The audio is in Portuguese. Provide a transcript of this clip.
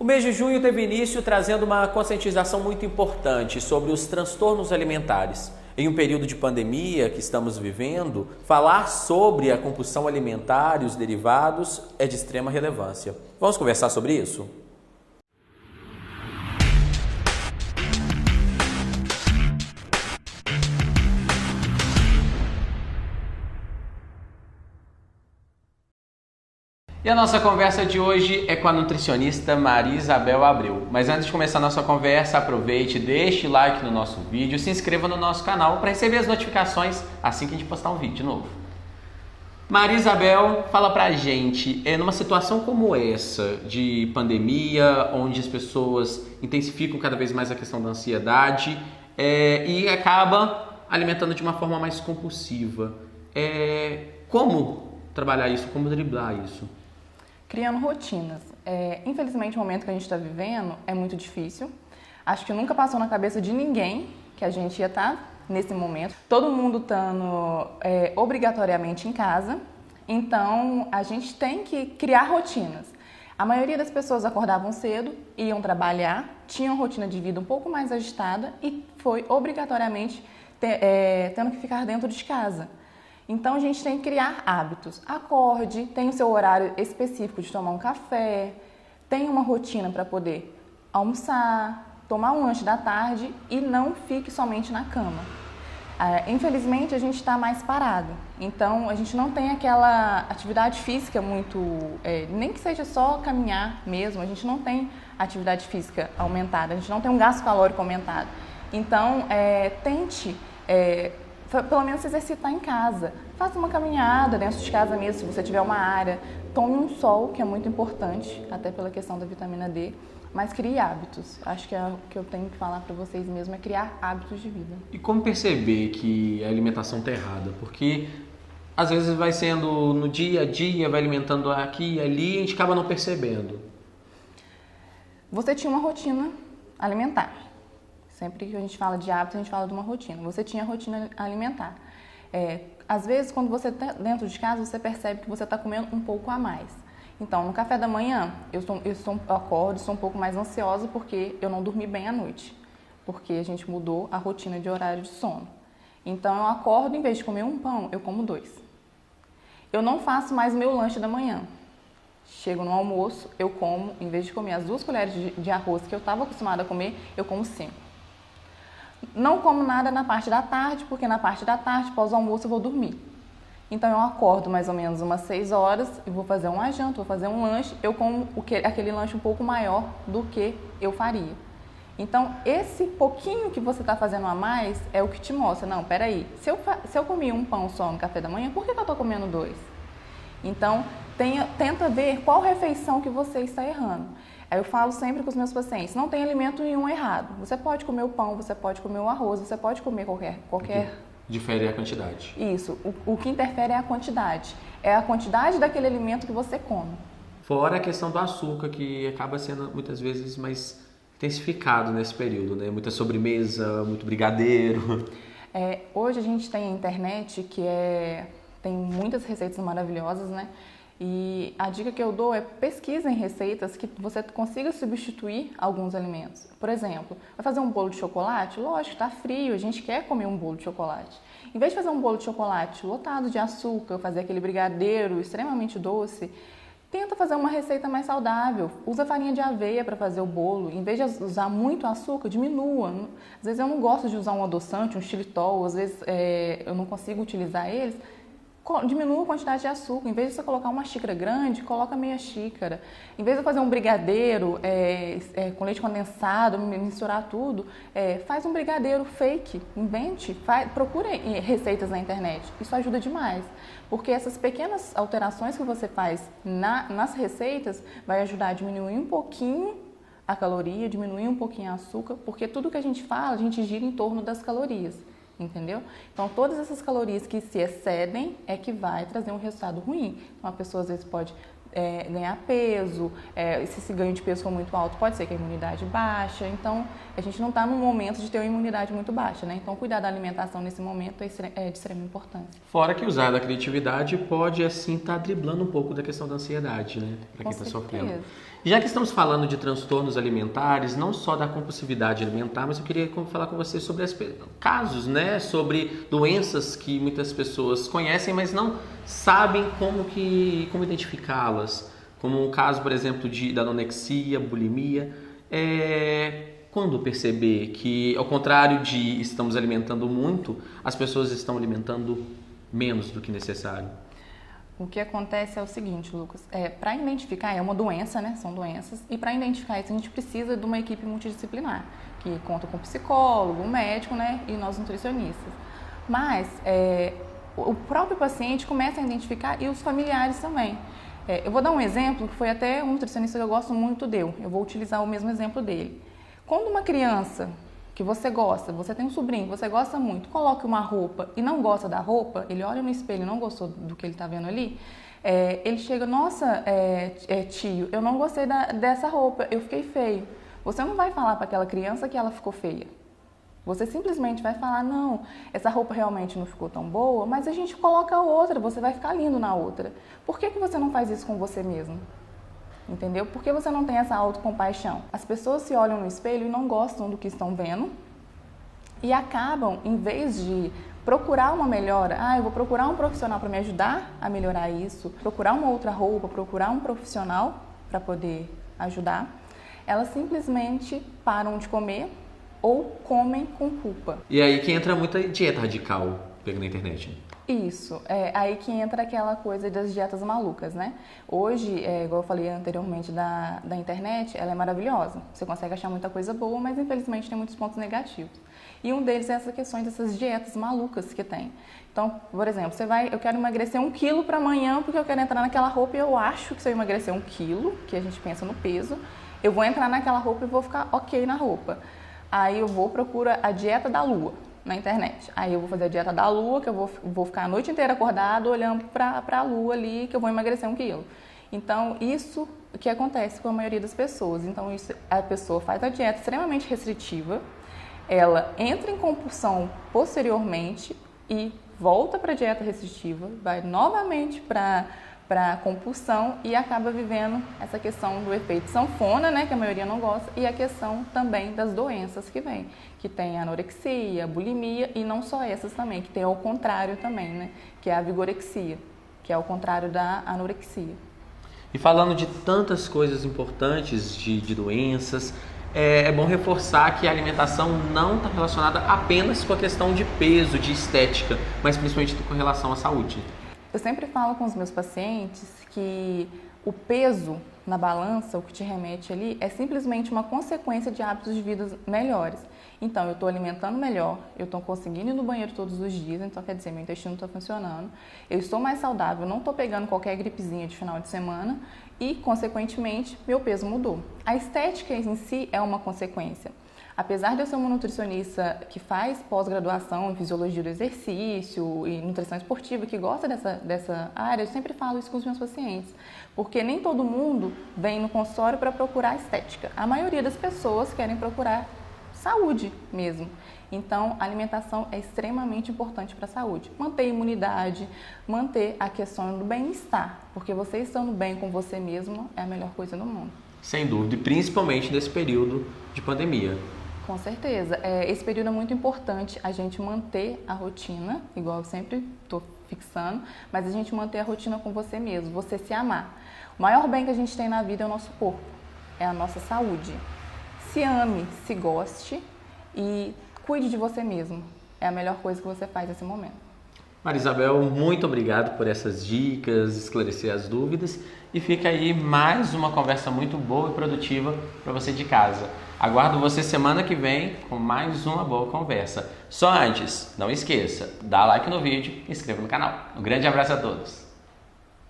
O mês de junho teve início trazendo uma conscientização muito importante sobre os transtornos alimentares. Em um período de pandemia que estamos vivendo, falar sobre a compulsão alimentar e os derivados é de extrema relevância. Vamos conversar sobre isso? E a nossa conversa de hoje é com a nutricionista Maria Isabel Abreu. Mas antes de começar a nossa conversa, aproveite, deixe like no nosso vídeo, se inscreva no nosso canal para receber as notificações assim que a gente postar um vídeo novo. Maria Isabel, fala pra gente, numa situação como essa de pandemia, onde as pessoas intensificam cada vez mais a questão da ansiedade e acaba alimentando de uma forma mais compulsiva, como trabalhar isso, como driblar isso? Criando rotinas. Infelizmente, o momento que a gente está vivendo é muito difícil. Acho que nunca passou na cabeça de ninguém que a gente ia estar nesse momento. Todo mundo estando obrigatoriamente em casa. Então, a gente tem que criar rotinas. A maioria das pessoas acordavam cedo, iam trabalhar, tinham rotina de vida um pouco mais agitada e foi obrigatoriamente tendo que ficar dentro de casa. Então, a gente tem que criar hábitos. Acorde, tem o seu horário específico de tomar um café, tem uma rotina para poder almoçar, tomar um lanche da tarde e não fique somente na cama. Infelizmente, a gente está mais parado. Então, a gente não tem aquela atividade física muito... nem que seja só caminhar mesmo, a gente não tem atividade física aumentada, a gente não tem um gasto calórico aumentado. Então, tente... pelo menos se exercitar em casa. Faça uma caminhada dentro de casa mesmo, se você tiver uma área. Tome um sol, que é muito importante, até pela questão da vitamina D. Mas crie hábitos. Acho que o que eu tenho que falar para vocês mesmo é criar hábitos de vida. E como perceber que a alimentação está errada? Porque às vezes vai sendo no dia a dia, vai alimentando aqui e ali e a gente acaba não percebendo. Você tinha uma rotina alimentar. Sempre que a gente fala de hábito, a gente fala de uma rotina. Você tinha rotina alimentar. Às vezes, quando você está dentro de casa, você percebe que você está comendo um pouco a mais. Então, no café da manhã, eu acordo, sou um pouco mais ansiosa porque eu não dormi bem à noite. Porque a gente mudou a rotina de horário de sono. Então, eu acordo, em vez de comer um pão, eu como 2. Eu não faço mais o meu lanche da manhã. Chego no almoço, eu como, em vez de comer as 2 colheres de arroz que eu estava acostumada a comer, eu como 5. Não como nada na parte da tarde, porque na parte da tarde, após o almoço, eu vou dormir. Então, eu acordo mais ou menos umas 6 horas e vou fazer uma janta, vou fazer um lanche. Eu como aquele lanche um pouco maior do que eu faria. Então, esse pouquinho que você está fazendo a mais é o que te mostra. Não, peraí, se eu comi um pão só no café da manhã, por que eu estou comendo 2? Então, tenta ver qual refeição que você está errando. Aí eu falo sempre com os meus pacientes, não tem alimento nenhum errado. Você pode comer o pão, você pode comer o arroz, você pode comer qualquer... Difere a quantidade. Isso. O que interfere é a quantidade. É a quantidade daquele alimento que você come. Fora a questão do açúcar, que acaba sendo muitas vezes mais intensificado nesse período, né? Muita sobremesa, muito brigadeiro. Hoje a gente tem a internet que tem muitas receitas maravilhosas, né? E a dica que eu dou é pesquisem receitas que você consiga substituir alguns alimentos. Por exemplo, vai fazer um bolo de chocolate? Lógico, está frio, a gente quer comer um bolo de chocolate. Em vez de fazer um bolo de chocolate lotado de açúcar, fazer aquele brigadeiro extremamente doce, tenta fazer uma receita mais saudável. Usa farinha de aveia para fazer o bolo. Em vez de usar muito açúcar, diminua. Às vezes eu não gosto de usar um adoçante, um xilitol, às vezes eu não consigo utilizar eles. Diminua a quantidade de açúcar. Em vez de você colocar uma xícara grande, coloca meia xícara. Em vez de fazer um brigadeiro com leite condensado, misturar tudo, faz um brigadeiro fake, invente, procure receitas na internet. Isso ajuda demais, porque essas pequenas alterações que você faz nas receitas vai ajudar a diminuir um pouquinho a caloria, diminuir um pouquinho o açúcar, porque tudo que a gente fala, a gente gira em torno das calorias. Entendeu? Então, todas essas calorias que se excedem é que vai trazer um resultado ruim. Então, a pessoa às vezes pode ganhar peso, se esse ganho de peso for muito alto, pode ser que a imunidade baixa. Então, a gente não está num momento de ter uma imunidade muito baixa, né? Então, cuidar da alimentação nesse momento é de extrema importância. Fora que usar da criatividade pode, assim, estar driblando um pouco da questão da ansiedade, né? Para quem está sofrendo. Já que estamos falando de transtornos alimentares, não só da compulsividade alimentar, mas eu queria falar com você sobre casos, né? Sobre doenças que muitas pessoas conhecem, mas não sabem como identificá-las. Como um caso, por exemplo, da anorexia, bulimia. Quando perceber que, ao contrário de estamos alimentando muito, as pessoas estão alimentando menos do que necessário? O que acontece é o seguinte, Lucas, para identificar, é uma doença, né? São doenças, e para identificar isso a gente precisa de uma equipe multidisciplinar, que conta com psicólogo, médico, né? E nós nutricionistas. Mas o próprio paciente começa a identificar e os familiares também. Eu vou dar um exemplo que foi até um nutricionista que eu gosto muito deu. Eu vou utilizar o mesmo exemplo dele. Quando uma criança que você gosta, você tem um sobrinho que você gosta muito, coloca uma roupa e não gosta da roupa, ele olha no espelho e não gostou do que ele está vendo ali, ele chega, nossa, tio, eu não gostei dessa roupa, eu fiquei feio. Você não vai falar para aquela criança que ela ficou feia. Você simplesmente vai falar, não, essa roupa realmente não ficou tão boa, mas a gente coloca outra, você vai ficar lindo na outra. Por que você não faz isso com você mesmo? Entendeu? Por que você não tem essa autocompaixão? As pessoas se olham no espelho e não gostam do que estão vendo e acabam, em vez de procurar uma melhora, eu vou procurar um profissional para me ajudar a melhorar isso, procurar uma outra roupa, procurar um profissional para poder ajudar, elas simplesmente param de comer ou comem com culpa. E aí que entra muita dieta radical, pega na internet. Isso, aí que entra aquela coisa das dietas malucas, né? Hoje, igual eu falei anteriormente da internet, ela é maravilhosa. Você consegue achar muita coisa boa, mas infelizmente tem muitos pontos negativos. E um deles é essa questão dessas dietas malucas que tem. Então, por exemplo, eu quero emagrecer 1 quilo para amanhã porque eu quero entrar naquela roupa e eu acho que se eu emagrecer 1 quilo, que a gente pensa no peso, eu vou entrar naquela roupa e vou ficar ok na roupa. Aí eu procuro a dieta da lua na internet. Aí eu vou fazer a dieta da lua, que eu vou ficar a noite inteira acordado olhando para a lua ali, que eu vou emagrecer 1 quilo. Então, isso que acontece com a maioria das pessoas. Então, a pessoa faz a dieta extremamente restritiva, ela entra em compulsão posteriormente e volta para a dieta restritiva, vai novamente para a compulsão e acaba vivendo essa questão do efeito sanfona, né, que a maioria não gosta, e a questão também das doenças que vem, que tem a anorexia, a bulimia e não só essas também, que tem ao contrário também, né, que é a vigorexia, que é o contrário da anorexia. E falando de tantas coisas importantes de doenças, é bom reforçar que a alimentação não está relacionada apenas com a questão de peso, de estética, mas principalmente com relação à saúde. Eu sempre falo com os meus pacientes que o peso na balança, o que te remete ali, é simplesmente uma consequência de hábitos de vida melhores. Então, eu estou alimentando melhor, eu estou conseguindo ir no banheiro todos os dias, então quer dizer, meu intestino está funcionando, eu estou mais saudável, não estou pegando qualquer gripezinha de final de semana e, consequentemente, meu peso mudou. A estética em si é uma consequência. Apesar de eu ser uma nutricionista que faz pós-graduação em fisiologia do exercício e nutrição esportiva, que gosta dessa área, eu sempre falo isso com os meus pacientes, porque nem todo mundo vem no consultório para procurar estética. A maioria das pessoas querem procurar saúde mesmo. Então, a alimentação é extremamente importante para a saúde. Manter a imunidade, manter a questão do bem-estar, porque você estando bem com você mesmo é a melhor coisa do mundo. Sem dúvida, e principalmente nesse período de pandemia. Com certeza. Esse período é muito importante a gente manter a rotina, igual eu sempre estou fixando, mas a gente manter a rotina com você mesmo, você se amar. O maior bem que a gente tem na vida é o nosso corpo, é a nossa saúde. Se ame, se goste e cuide de você mesmo. É a melhor coisa que você faz nesse momento. Marisabel, muito obrigado por essas dicas, esclarecer as dúvidas e fica aí mais uma conversa muito boa e produtiva para você de casa. Aguardo você semana que vem com mais uma boa conversa. Só antes, não esqueça, dá like no vídeo e inscreva no canal. Um grande abraço a todos!